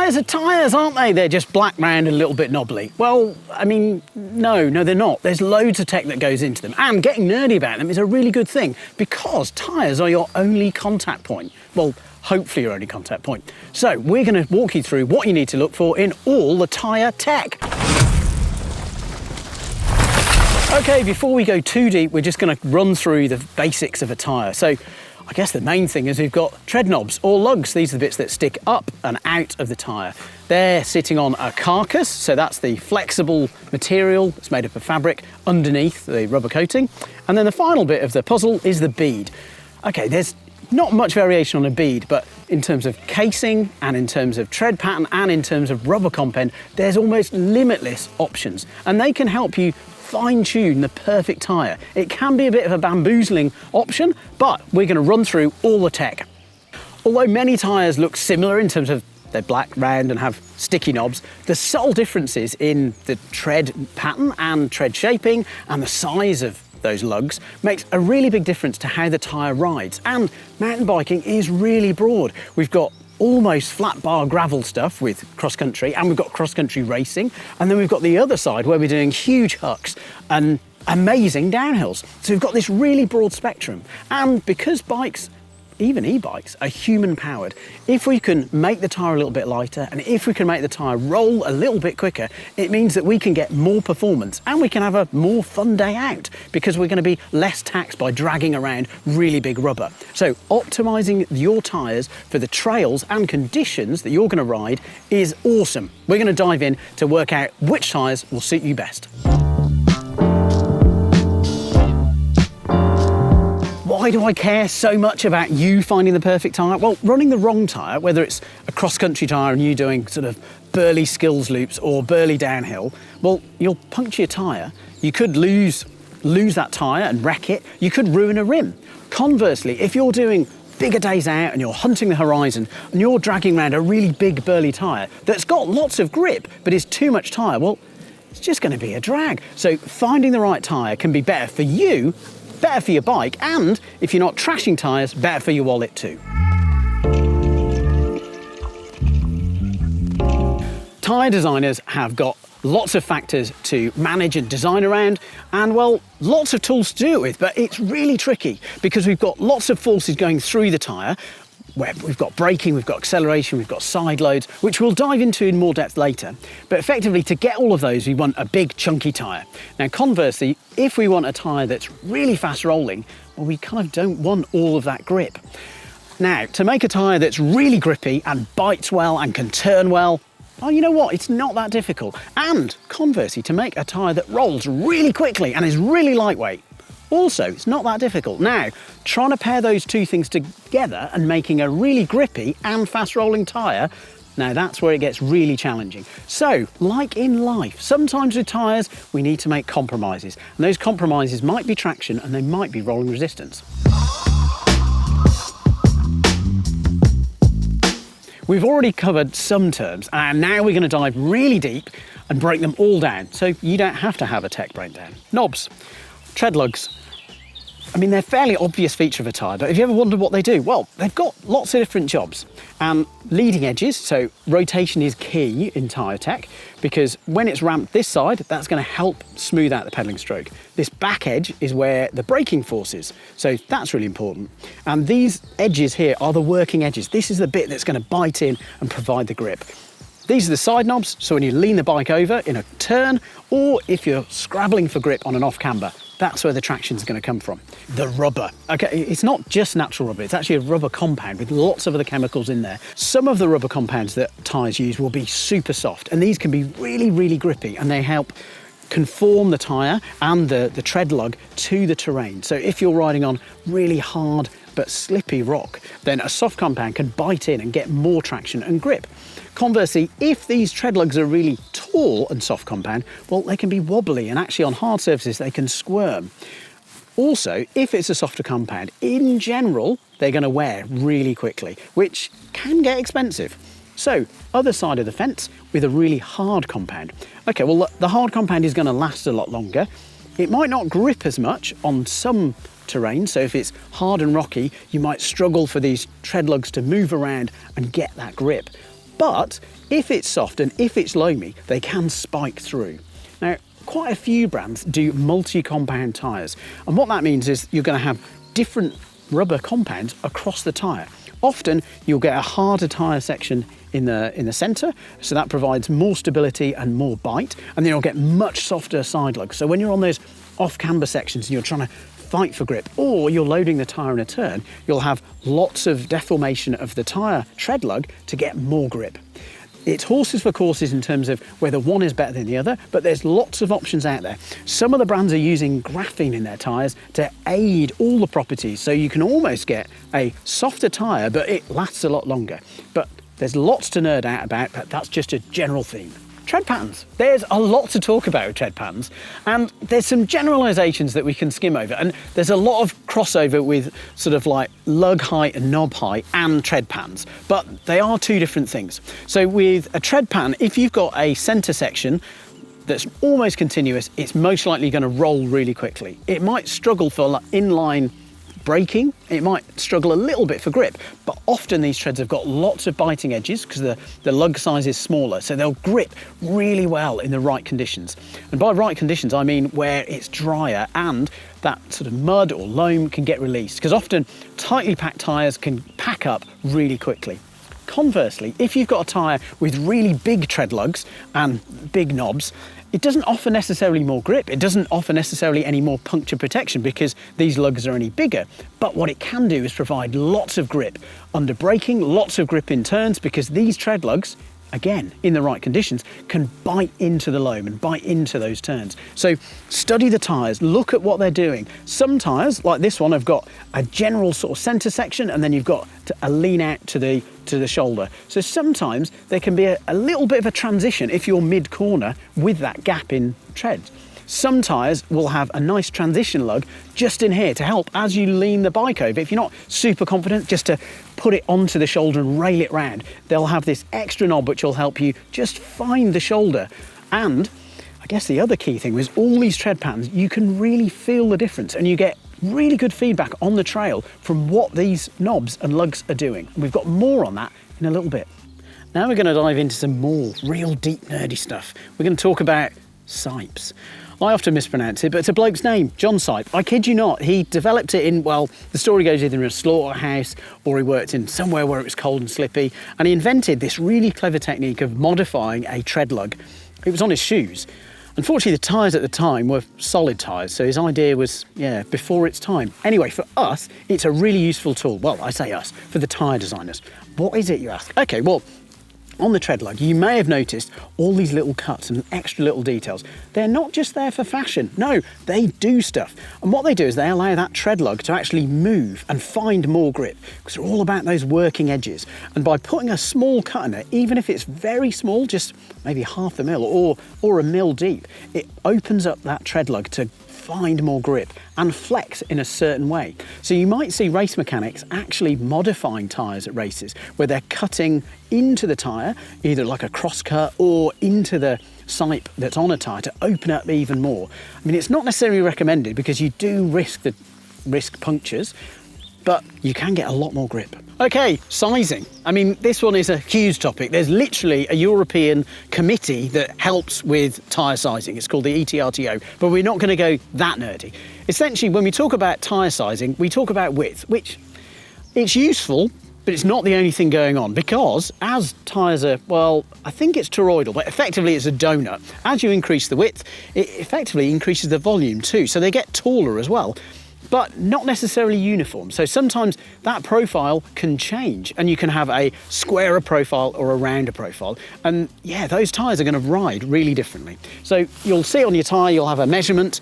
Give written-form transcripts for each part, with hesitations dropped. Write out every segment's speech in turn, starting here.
Tyres are tyres, aren't they? They're just black, round and a little bit knobbly. Well, I mean, no, they're not. There's loads of tech that goes into them, and getting nerdy about them is a really good thing because tyres are your only contact point. Well, hopefully your only contact point. So we're going to walk you through what you need to look for in all the tyre tech. Okay, before we go too deep, we're just going to run through the basics of a tyre. So I guess the main thing is we've got tread knobs or lugs. These are the bits that stick up and out of the tyre. They're sitting on a carcass, so that's the flexible material that's made up of fabric underneath the rubber coating. And then the final bit of the puzzle is the bead. Okay, there's not much variation on a bead, but in terms of casing and in terms of tread pattern and in terms of rubber compound, there's almost limitless options, and they can help you fine-tune the perfect tyre. It can be a bit of a bamboozling option, but we're going to run through all the tech. Although many tyres look similar in terms of they're black, round and have sticky knobs, the subtle differences in the tread pattern and tread shaping and the size of those lugs makes a really big difference to how the tyre rides. And mountain biking is really broad. We've got almost flat bar gravel stuff with cross country, and we've got cross country racing, and then we've got the other side where we're doing huge hucks and amazing downhills. So we've got this really broad spectrum, and because bikes, even e-bikes, are human powered, if we can make the tyre a little bit lighter and if we can make the tyre roll a little bit quicker, it means that we can get more performance and we can have a more fun day out because we're going to be less taxed by dragging around really big rubber. So optimising your tyres for the trails and conditions that you're going to ride is awesome. We're going to dive in to work out which tyres will suit you best. Why do I care so much about you finding the perfect tyre? Well, running the wrong tyre, whether it's a cross-country tyre and you doing sort of burly skills loops or burly downhill, well, you'll puncture your tyre. You could lose that tyre and wreck it. You could ruin a rim. Conversely, if you're doing bigger days out and you're hunting the horizon and you're dragging around a really big burly tyre that's got lots of grip but is too much tyre, well, it's just going to be a drag. So finding the right tyre can be better for you, better for your bike, and if you're not trashing tyres, better for your wallet too. Tyre designers have got lots of factors to manage and design around, and well, lots of tools to do it with, but it's really tricky because we've got lots of forces going through the tyre. Where we've got braking, we've got acceleration, we've got side loads, which we'll dive into in more depth later. But effectively, to get all of those, we want a big chunky tyre. Now conversely, if we want a tyre that's really fast rolling, well, we kind of don't want all of that grip. Now, to make a tyre that's really grippy and bites well and can turn well, oh, you know what, it's not that difficult. And conversely, to make a tyre that rolls really quickly and is really lightweight, also, it's not that difficult. Now, trying to pair those two things together and making a really grippy and fast rolling tyre, now that's where it gets really challenging. So, like in life, sometimes with tyres, we need to make compromises. And those compromises might be traction and they might be rolling resistance. We've already covered some terms, and now we're going to dive really deep and break them all down, so you don't have to have a tech breakdown. Knobs, tread lugs. I mean, they're a fairly obvious feature of a tyre, but have you ever wondered what they do? Well, they've got lots of different jobs. Leading edges, so rotation is key in tyre tech, because when it's ramped this side, that's going to help smooth out the pedalling stroke. This back edge is where the braking force is, so that's really important. And these edges here are the working edges. This is the bit that's going to bite in and provide the grip. These are the side knobs, so when you lean the bike over in a turn, or if you're scrabbling for grip on an off-camber, that's where the traction's going to come from. The rubber. Okay, it's not just natural rubber, it's actually a rubber compound with lots of other chemicals in there. Some of the rubber compounds that tyres use will be super soft, and these can be really, really grippy, and they help conform the tyre and the tread lug to the terrain. So if you're riding on really hard but slippy rock, then a soft compound can bite in and get more traction and grip. Conversely, if these tread lugs are really tall and soft compound, well, they can be wobbly, and actually on hard surfaces they can squirm. Also, if it's a softer compound, in general, they're going to wear really quickly, which can get expensive. So, other side of the fence with a really hard compound. Okay, well, the hard compound is going to last a lot longer. It might not grip as much on some terrain, so if it's hard and rocky, you might struggle for these tread lugs to move around and get that grip. But if it's soft and if it's loamy, they can spike through. Now, quite a few brands do multi-compound tyres, and what that means is you're going to have different rubber compounds across the tyre. Often you'll get a harder tyre section in the centre, so that provides more stability and more bite, and then you'll get much softer side lugs. So when you're on those off-camber sections and you're trying to fight for grip, or you're loading the tyre in a turn, you'll have lots of deformation of the tyre tread lug to get more grip. It's horses for courses in terms of whether one is better than the other, but there's lots of options out there. Some of the brands are using graphene in their tyres to aid all the properties, so you can almost get a softer tyre, but it lasts a lot longer. But there's lots to nerd out about, but that's just a general theme. Tread patterns. There's a lot to talk about with tread patterns, and there's some generalisations that we can skim over, and there's a lot of crossover with sort of like lug height and knob height and tread patterns, but they are two different things. So with a tread pattern, if you've got a centre section that's almost continuous, it's most likely going to roll really quickly. It might struggle for like inline braking, it might struggle a little bit for grip, but often these treads have got lots of biting edges because the lug size is smaller, so they'll grip really well in the right conditions. And by right conditions, I mean where it's drier and that sort of mud or loam can get released, because often tightly packed tyres can pack up really quickly. Conversely, if you've got a tyre with really big tread lugs and big knobs, it doesn't offer necessarily more grip. It doesn't offer necessarily any more puncture protection because these lugs are any bigger. But what it can do is provide lots of grip under braking, lots of grip in turns, because these tread lugs, again, in the right conditions, can bite into the loam and bite into those turns. So study the tyres, look at what they're doing. Some tyres, like this one, have got a general sort of centre section, and then you've got a lean out to the shoulder. So sometimes there can be a little bit of a transition if you're mid-corner with that gap in treads. Some tyres will have a nice transition lug just in here to help as you lean the bike over. If you're not super confident, just to put it onto the shoulder and rail it round. They'll have this extra knob which will help you just find the shoulder. And I guess the other key thing was all these tread patterns, you can really feel the difference, and you get really good feedback on the trail from what these knobs and lugs are doing. We've got more on that in a little bit. Now we're going to dive into some more real deep nerdy stuff. We're going to talk about sipes. I often mispronounce it, but it's a bloke's name, John Sipe. I kid you not, he developed it in, well, the story goes either in a slaughterhouse or he worked in somewhere where it was cold and slippy, and he invented this really clever technique of modifying a tread lug. It was on his shoes. Unfortunately, the tyres at the time were solid tyres, so his idea was, before its time. Anyway, for us, it's a really useful tool. Well, I say us, for the tyre designers. What is it, you ask? Okay, well, on the tread lug, you may have noticed all these little cuts and extra little details. They're not just there for fashion. No, they do stuff. And what they do is they allow that tread lug to actually move and find more grip, because they're all about those working edges. And by putting a small cut in it, even if it's very small, just maybe half a mil or a mil deep, it opens up that tread lug to find more grip and flex in a certain way. So you might see race mechanics actually modifying tyres at races, where they're cutting into the tyre, either like a cross cut or into the sipe that's on a tyre to open up even more. I mean, it's not necessarily recommended because you do risk punctures, but you can get a lot more grip. Okay, sizing. I mean, this one is a huge topic. There's literally a European committee that helps with tyre sizing. It's called the ETRTO, but we're not going to go that nerdy. Essentially, when we talk about tyre sizing, we talk about width, which it's useful, but it's not the only thing going on, because as tyres are, well, I think it's toroidal, but effectively it's a donut. As you increase the width, it effectively increases the volume too, so they get taller as well, but not necessarily uniform. So sometimes that profile can change, and you can have a squarer profile or a rounder profile. And yeah, those tyres are going to ride really differently. So you'll see on your tyre, you'll have a measurement.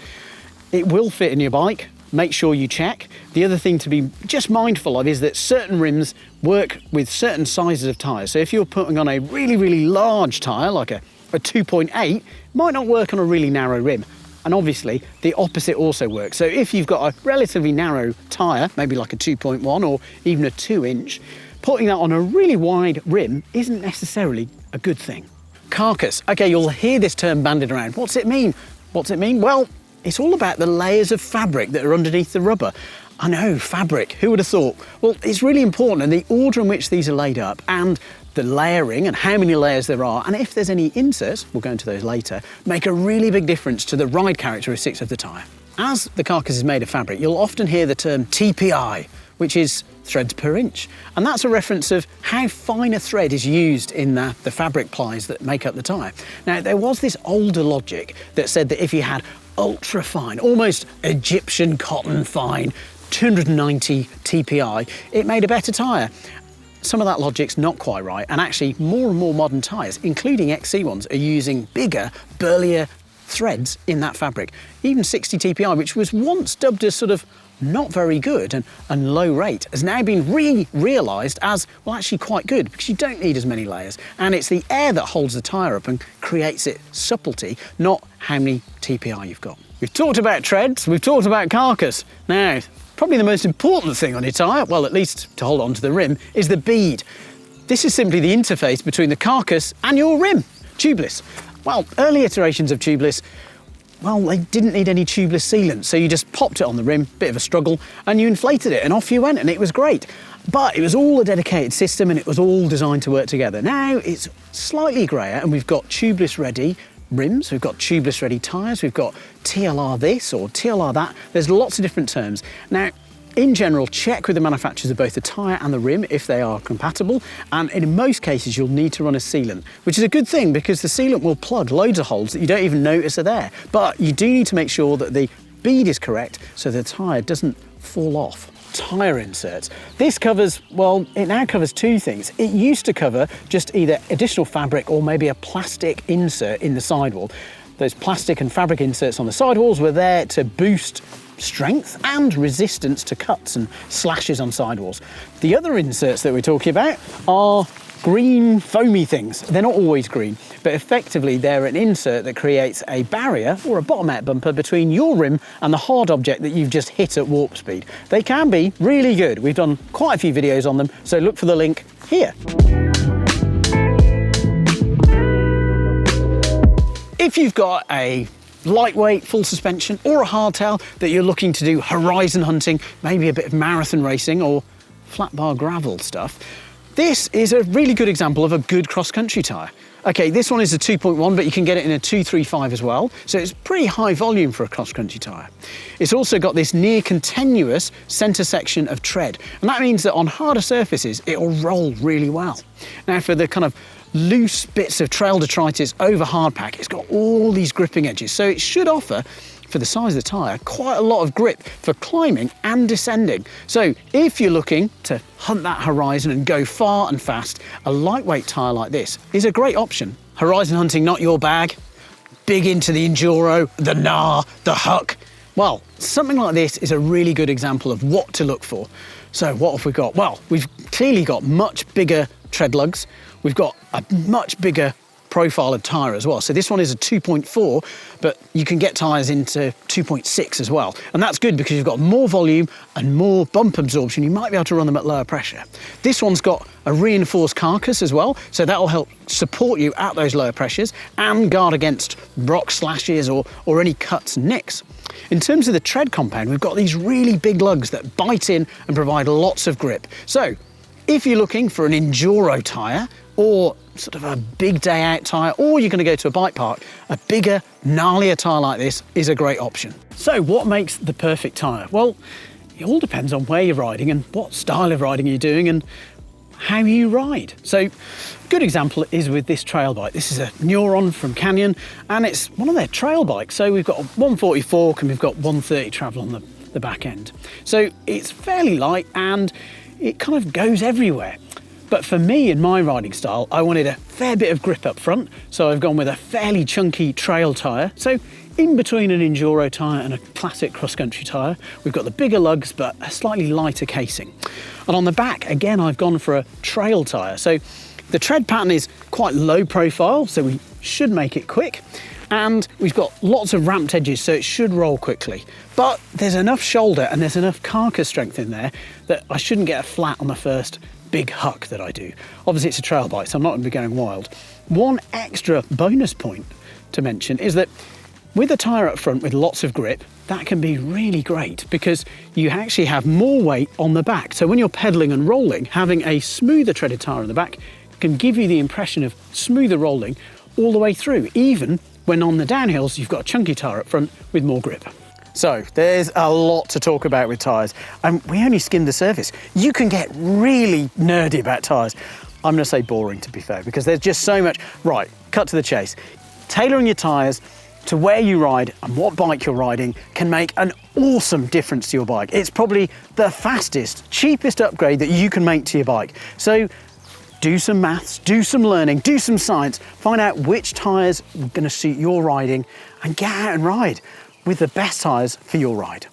It will fit in your bike. Make sure you check. The other thing to be just mindful of is that certain rims work with certain sizes of tyres. So if you're putting on a really, really large tyre, like a 2.8, might not work on a really narrow rim. And obviously the opposite also works. So if you've got a relatively narrow tyre, maybe like a 2.1 or even a 2-inch, putting that on a really wide rim isn't necessarily a good thing. Carcass. Okay, you'll hear this term bandied around. What's it mean? What's it mean? Well, it's all about the layers of fabric that are underneath the rubber. I know, fabric, who would have thought? Well, it's really important, and the order in which these are laid up and the layering and how many layers there are, and if there's any inserts, we'll go into those later, make a really big difference to the ride characteristics of the tyre. As the carcass is made of fabric, you'll often hear the term TPI, which is threads per inch. And that's a reference of how fine a thread is used in the fabric plies that make up the tyre. Now, there was this older logic that said that if you had ultra fine, almost Egyptian cotton fine, 290 TPI, it made a better tyre. Some of that logic's not quite right, and actually more and more modern tyres, including XC ones, are using bigger, burlier threads in that fabric. Even 60 TPI, which was once dubbed as sort of not very good and low rate, has now been realised as, well, actually quite good, because you don't need as many layers, and it's the air that holds the tyre up and creates its subtlety, not how many TPI you've got. We've talked about treads, we've talked about carcass. Now, probably the most important thing on your tyre, well, at least to hold on to the rim, is the bead. This is simply the interface between the carcass and your rim. Tubeless. Well, early iterations of tubeless, well, they didn't need any tubeless sealant, so you just popped it on the rim, bit of a struggle, and you inflated it, and off you went, and it was great. But it was all a dedicated system, and it was all designed to work together. Now it's slightly greyer, and we've got tubeless ready rims, we've got tubeless ready tyres, we've got TLR this or TLR that. There's lots of different terms. Now, in general, check with the manufacturers of both the tyre and the rim if they are compatible, and in most cases you'll need to run a sealant, which is a good thing because the sealant will plug loads of holes that you don't even notice are there. But you do need to make sure that the bead is correct so the tyre doesn't fall off. Tyre inserts. This covers, well, it now covers two things. It used to cover just either additional fabric or maybe a plastic insert in the sidewall. Those plastic and fabric inserts on the sidewalls were there to boost strength and resistance to cuts and slashes on sidewalls. The other inserts that we're talking about are green foamy things. They're not always green, but effectively they're an insert that creates a barrier or a bottom out bumper between your rim and the hard object that you've just hit at warp speed. They can be really good. We've done quite a few videos on them, so look for the link here. If you've got a lightweight full suspension or a hardtail that you're looking to do horizon hunting, maybe a bit of marathon racing or flat bar gravel stuff, this is a really good example of a good cross-country tyre. Okay, this one is a 2.1, but you can get it in a 235 as well, so it's pretty high volume for a cross-country tyre. It's also got this near continuous centre section of tread, and that means that on harder surfaces it will roll really well. Now, for the kind of loose bits of trail detritus over hard pack, it's got all these gripping edges, so it should offer, for the size of the tyre, quite a lot of grip for climbing and descending. So if you're looking to hunt that horizon and go far and fast, a lightweight tyre like this is a great option. Horizon hunting not your bag, big into the enduro, the gnar, the huck. Well, something like this is a really good example of what to look for. So what have we got? Well, we've clearly got much bigger tread lugs. We've got a much bigger profile of tyre as well. So this one is a 2.4, but you can get tyres into 2.6 as well. And that's good because you've got more volume and more bump absorption. You might be able to run them at lower pressure. This one's got a reinforced carcass as well, so that'll help support you at those lower pressures and guard against rock slashes or any cuts and nicks. In terms of the tread compound, we've got these really big lugs that bite in and provide lots of grip. So if you're looking for an enduro tyre or sort of a big day out tyre, or you're going to go to a bike park, a bigger, gnarlier tyre like this is a great option. So what makes the perfect tyre? Well, it all depends on where you're riding and what style of riding you're doing and how you ride. So a good example is with this trail bike. This is a Neuron from Canyon, and it's one of their trail bikes. So we've got a 140 fork and we've got 130 travel on the back end. So it's fairly light and it kind of goes everywhere. But for me, in my riding style, I wanted a fair bit of grip up front, so I've gone with a fairly chunky trail tyre. So in between an enduro tyre and a classic cross-country tyre, we've got the bigger lugs, but a slightly lighter casing. And on the back, again, I've gone for a trail tyre. So the tread pattern is quite low profile, so we should make it quick. And we've got lots of ramped edges, so it should roll quickly. But there's enough shoulder and there's enough carcass strength in there that I shouldn't get a flat on the first big huck that I do. Obviously it's a trail bike, so I'm not going to be going wild. One extra bonus point to mention is that with a tyre up front with lots of grip, that can be really great because you actually have more weight on the back. So when you're pedalling and rolling, having a smoother treaded tyre on the back can give you the impression of smoother rolling all the way through, even when on the downhills you've got a chunky tyre up front with more grip. So there's a lot to talk about with tyres, and we only skimmed the surface. You can get really nerdy about tyres. I'm going to say boring, to be fair, because there's just so much. Right, cut to the chase. Tailoring your tyres to where you ride and what bike you're riding can make an awesome difference to your bike. It's probably the fastest, cheapest upgrade that you can make to your bike. So do some maths, do some learning, do some science, find out which tyres are going to suit your riding, and get out and ride with the best tyres for your ride.